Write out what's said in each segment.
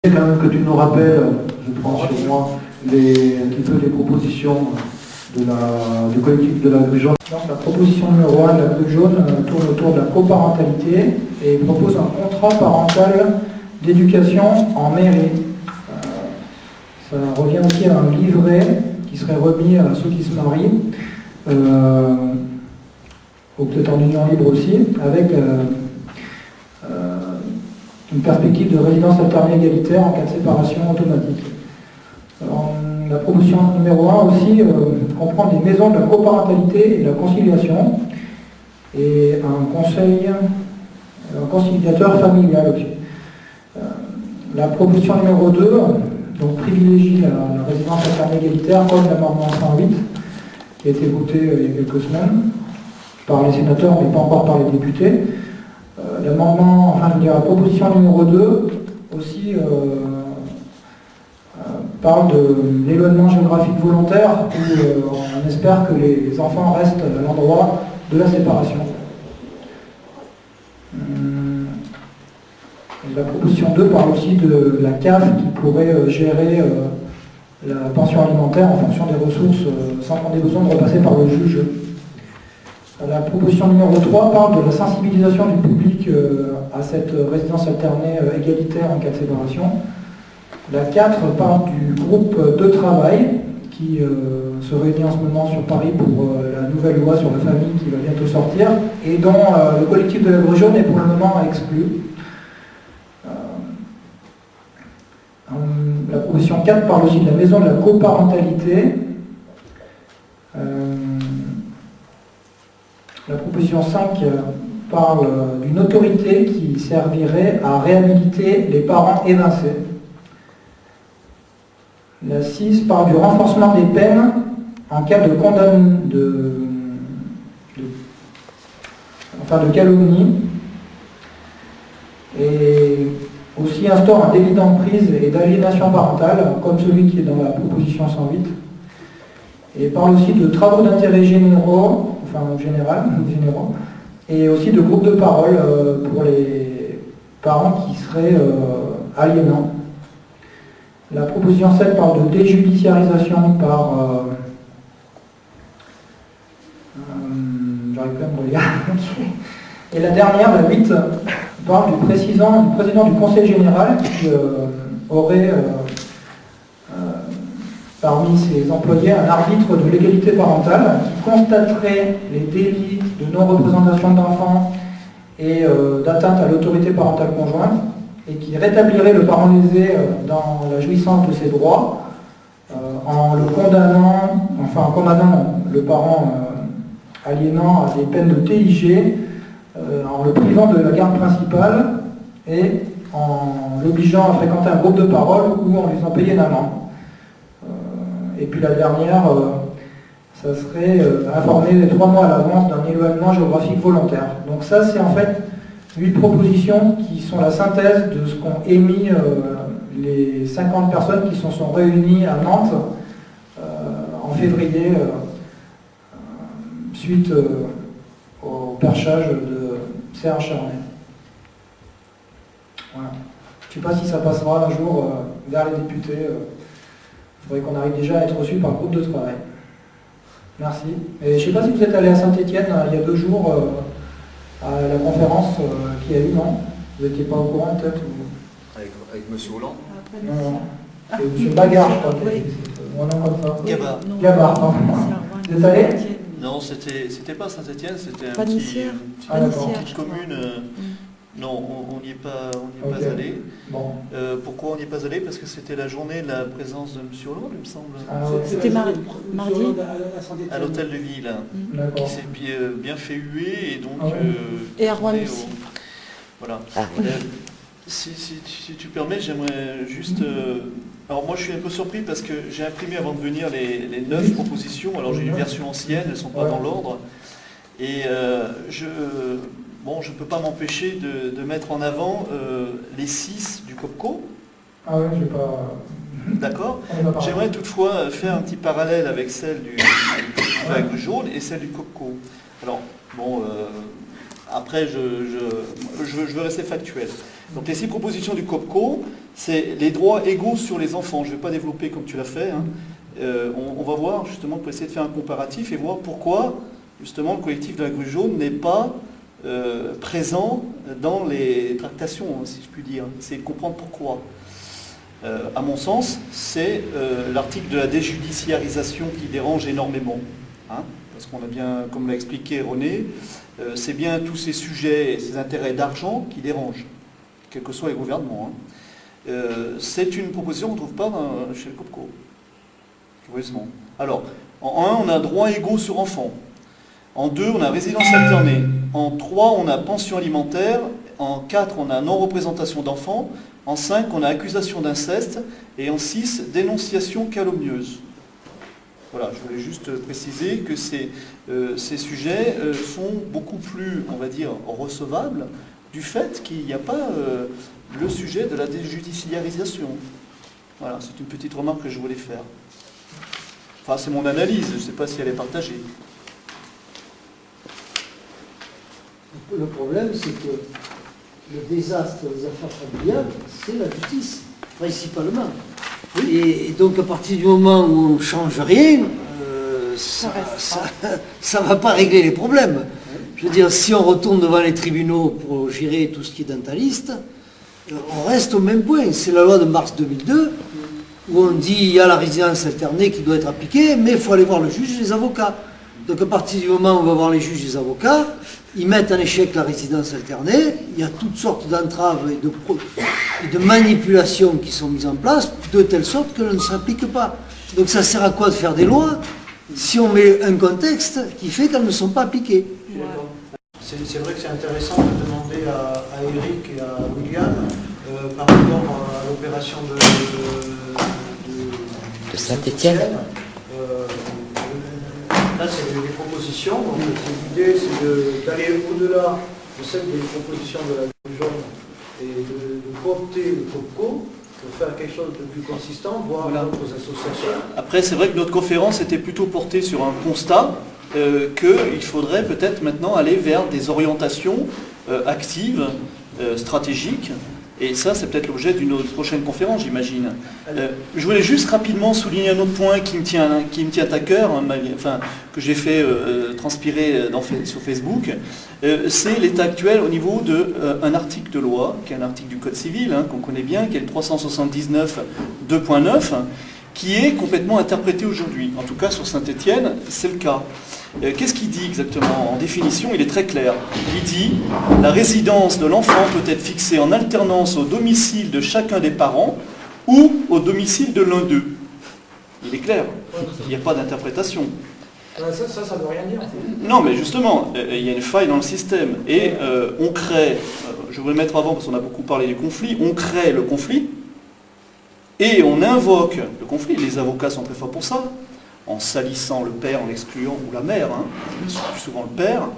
Quand même que tu nous rappelles, je prends sur moi, un petit peu les propositions du collectif de la grue jaune. Donc, la proposition numéro 1 de la grue jaune tourne autour de la coparentalité et propose un contrat parental d'éducation en mairie. Ça revient aussi à un livret qui serait remis à ceux qui se marient, ou peut-être en union libre aussi, avec une perspective de résidence alternée égalitaire en cas de séparation automatique. Alors, la proposition numéro 1 aussi comprend des maisons de la coparentalité et de la conciliation et un conciliateur familial aussi. La proposition numéro 2 donc, privilégie la résidence alternée égalitaire comme l'amendement 108 qui a été voté il y a quelques semaines par les sénateurs mais pas encore par les députés. La proposition numéro 2 aussi parle de l'éloignement géographique volontaire où on espère que les enfants restent à l'endroit de la séparation. La proposition 2 parle aussi de la CAF qui pourrait gérer la pension alimentaire en fonction des ressources sans qu'on ait besoin de repasser par le juge. La proposition numéro 3 parle de la sensibilisation du public à cette résidence alternée égalitaire en cas de séparation. La 4 parle du groupe de travail qui se réunit en ce moment sur Paris pour la nouvelle loi sur la famille qui va bientôt sortir et dont le collectif de la grue jaune est pour le moment exclu. La proposition 4 parle aussi de la maison de la coparentalité. La proposition 5 parle d'une autorité qui servirait à réhabiliter les parents évincés. La 6 parle du renforcement des peines en cas de calomnie et aussi instaure un délit d'emprise et d'aliénation parentale comme celui qui est dans la proposition 108 et parle aussi de travaux d'intérêt généraux et aussi de groupes de parole pour les parents qui seraient aliénants. La proposition 7 parle de déjudiciarisation par... j'arrive quand même à regarder. Et la dernière, la 8, parle du président du Conseil général qui aurait parmi ses employés un arbitre de l'égalité parentale qui constaterait les délits de non-représentation d'enfants et d'atteinte à l'autorité parentale conjointe et qui rétablirait le parent lésé dans la jouissance de ses droits en condamnant le parent aliénant à des peines de TIG, en le privant de la garde principale et en l'obligeant à fréquenter un groupe de parole ou en lui faisant payer une amende. Et puis la dernière, ça serait informer les 3 mois à l'avance d'un éloignement géographique volontaire. Donc ça, c'est en fait 8 propositions qui sont la synthèse de ce qu'ont émis les 50 personnes qui se sont réunies à Nantes en février suite au perchage de Serge Charnet. Voilà. Je ne sais pas si ça passera un jour vers les députés. Il faudrait qu'on arrive déjà à être reçu par le groupe de travail. Merci. Et je ne sais pas si vous êtes allé à Saint-Étienne il y a 2 jours à la conférence qu'il y a eu, non? Vous n'étiez pas au courant peut-être Avec M. Hollande? Non. C'est M. Bagard, je crois. Oui. Mon nom comme ça. Gabard. Gabard, pardon. Vous êtes allé? Non, c'était pas Saint-Étienne, c'était Pas une Nissière. petite commune. Non, on n'y est pas Okay. allé. Bon. Pourquoi on n'y est pas allé? Parce que c'était la journée de la présence de M. Hollande, il me semble. C'était mardi. À l'hôtel de ville, qui D'accord. s'est bien fait huer et donc... Ah ouais. Et à Rouen aussi. Voilà. Ah oui. Si tu permets, j'aimerais juste... alors moi je suis un peu surpris parce que j'ai imprimé avant de venir les 9 propositions. Alors j'ai une version ancienne, elles ne sont pas dans l'ordre. Et je ne peux pas m'empêcher de mettre en avant les 6 du COPCO. Ah ouais, je vais pas... D'accord. J'aimerais toutefois faire un petit parallèle avec celle du flag jaune et celle du COPCO. Alors, bon, après, je veux rester factuel. Donc les 6 propositions du COPCO, c'est les droits égaux sur les enfants. Je ne vais pas développer comme tu l'as fait. Hein. On va voir justement pour essayer de faire un comparatif et voir pourquoi justement le collectif de la Grue Jaune n'est pas présent dans les tractations, si je puis dire. C'est de comprendre pourquoi. À mon sens, c'est l'article de la déjudiciarisation qui dérange énormément. Hein, parce qu'on a bien, comme l'a expliqué René, c'est bien tous ces sujets et ces intérêts d'argent qui dérangent, quels que soient les gouvernements. Hein. C'est une proposition qu'on ne trouve pas chez le COPCO, curieusement. Alors, en 1, on a droits égaux sur enfants. En 2, on a résidence alternée. En 3, on a pension alimentaire. En 4, on a non-représentation d'enfants. En 5, on a accusation d'inceste. Et en 6, dénonciation calomnieuse. Voilà, je voulais juste préciser que ces sujets sont beaucoup plus, on va dire, recevables du fait qu'il n'y a pas le sujet de la déjudiciarisation. Voilà, c'est une petite remarque que je voulais faire. Enfin, c'est mon analyse, je ne sais pas si elle est partagée. Le problème, c'est que le désastre des affaires familiales, c'est la justice, principalement. Et donc, à partir du moment où on ne change rien, ça ne va pas régler les problèmes. Je veux dire, si on retourne devant les tribunaux pour gérer tout ce qui est dentaliste, on reste au même point. C'est la loi de mars 2002, où on dit qu'il y a la résidence alternée qui doit être appliquée, mais il faut aller voir le juge et les avocats. Donc à partir du moment où on va voir les juges et les avocats, ils mettent en échec la résidence alternée, il y a toutes sortes d'entraves et de manipulations qui sont mises en place, de telle sorte qu'elles ne s'appliquent pas. Donc ça sert à quoi de faire des lois si on met un contexte qui fait qu'elles ne sont pas appliquées? C'est vrai que c'est intéressant de demander à Eric et à William par rapport à l'opération de Saint-Étienne. Là, c'est des propositions. Donc, l'idée, c'est d'aller au-delà de celles des propositions de la Grue Jaune et de coopter le COPCO pour faire quelque chose de plus consistant, voir d'autres associations. Après, c'est vrai que notre conférence était plutôt portée sur un constat qu'il faudrait peut-être maintenant aller vers des orientations actives, stratégiques. Et ça, c'est peut-être l'objet d'une prochaine conférence, j'imagine. Je voulais juste rapidement souligner un autre point qui me tient à cœur, enfin, que j'ai fait transpirer sur Facebook. C'est l'état actuel au niveau d'un article de loi, qui est un article du Code civil, hein, qu'on connaît bien, qui est le 379 2.9, qui est complètement interprété aujourd'hui. En tout cas, sur Saint-Étienne, c'est le cas. Qu'est-ce qu'il dit exactement? En définition, il est très clair. Il dit « La résidence de l'enfant peut être fixée en alternance au domicile de chacun des parents ou au domicile de l'un d'eux. » Il est clair. Il n'y a pas d'interprétation. Ça ne veut rien dire. Non, mais justement, il y a une faille dans le système. Et on crée, je vais le mettre avant parce qu'on a beaucoup parlé du conflit, on crée le conflit et on invoque le conflit. Les avocats sont très forts pour ça. En salissant le père, en l'excluant, ou la mère, hein, plus souvent le père,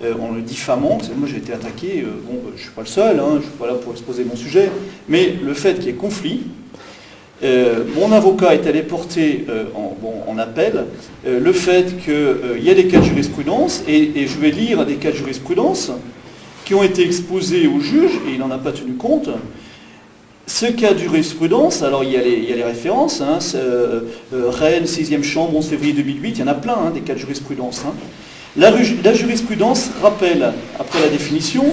en le diffamant. Moi j'ai été attaqué, je ne suis pas le seul, hein, je ne suis pas là pour exposer mon sujet, mais le fait qu'il y ait conflit, mon avocat est allé porter en appel le fait qu'il y a des cas de jurisprudence, et je vais lire des cas de jurisprudence qui ont été exposés au juge, et il n'en a pas tenu compte. Ce cas de jurisprudence, alors il y a les références, hein, Rennes, 6e chambre, 11 février 2008, il y en a plein, hein, des cas de jurisprudence. Hein. La jurisprudence rappelle, après la définition,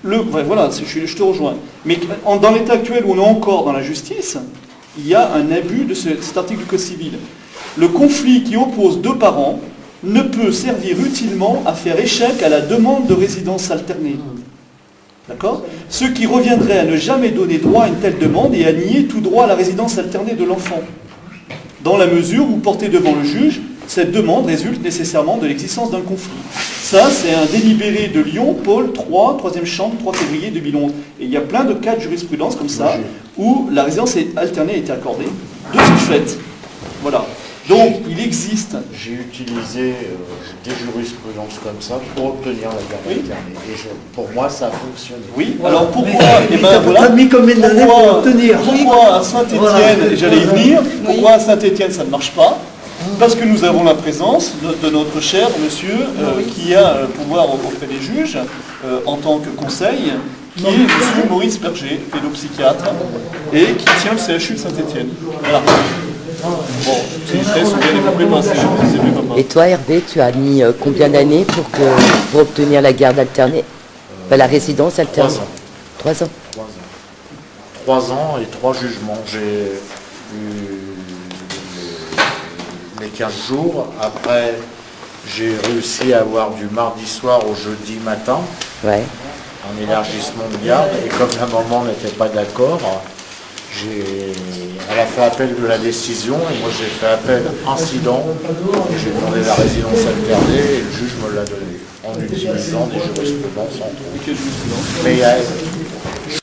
voilà, je te rejoins. Mais dans l'état actuel où on est encore dans la justice, il y a un abus de cet article du Code civil. Le conflit qui oppose deux parents ne peut servir utilement à faire échec à la demande de résidence alternée. D'accord? Ce qui reviendrait à ne jamais donner droit à une telle demande et à nier tout droit à la résidence alternée de l'enfant. Dans la mesure où, portée devant le juge, cette demande résulte nécessairement de l'existence d'un conflit. Ça, c'est un délibéré de Lyon, Paul 3, 3e chambre, 3 février 2011. Et il y a plein de cas de jurisprudence comme ça, où la résidence alternée a été accordée de ce fait. Voilà. Donc, il existe... J'ai utilisé des jurisprudences comme ça pour obtenir la garde alternée. Et pour moi, ça a fonctionné. Oui, alors pourquoi T'as mis combien d'années pour obtenir? Pourquoi à Saint-Étienne, j'allais y venir, pourquoi à Saint-Étienne ça ne marche pas? Parce que nous avons la présence de notre cher monsieur qui a pouvoir auprès des juges en tant que conseil, qui est monsieur Maurice Berger, pédopsychiatre, et qui tient le CHU de Saint-Étienne. Voilà. Bon, c'est très bien les compléments, c'est mes papas. Et toi, Hervé, tu as mis combien d'années pour obtenir la garde alternée, la résidence alternée? 3 ans. 3 ans. 3 ans et 3 jugements. J'ai eu les 15 jours. Après, j'ai réussi à avoir du mardi soir au jeudi matin, Ouais. en élargissement de garde. Et comme la maman n'était pas d'accord, elle a fait appel de la décision et moi j'ai fait appel incident. Et j'ai demandé la résidence alternée et le juge me l'a donné en utilisant des jurisprudences entre autres. Et quel jurisprudence? Mais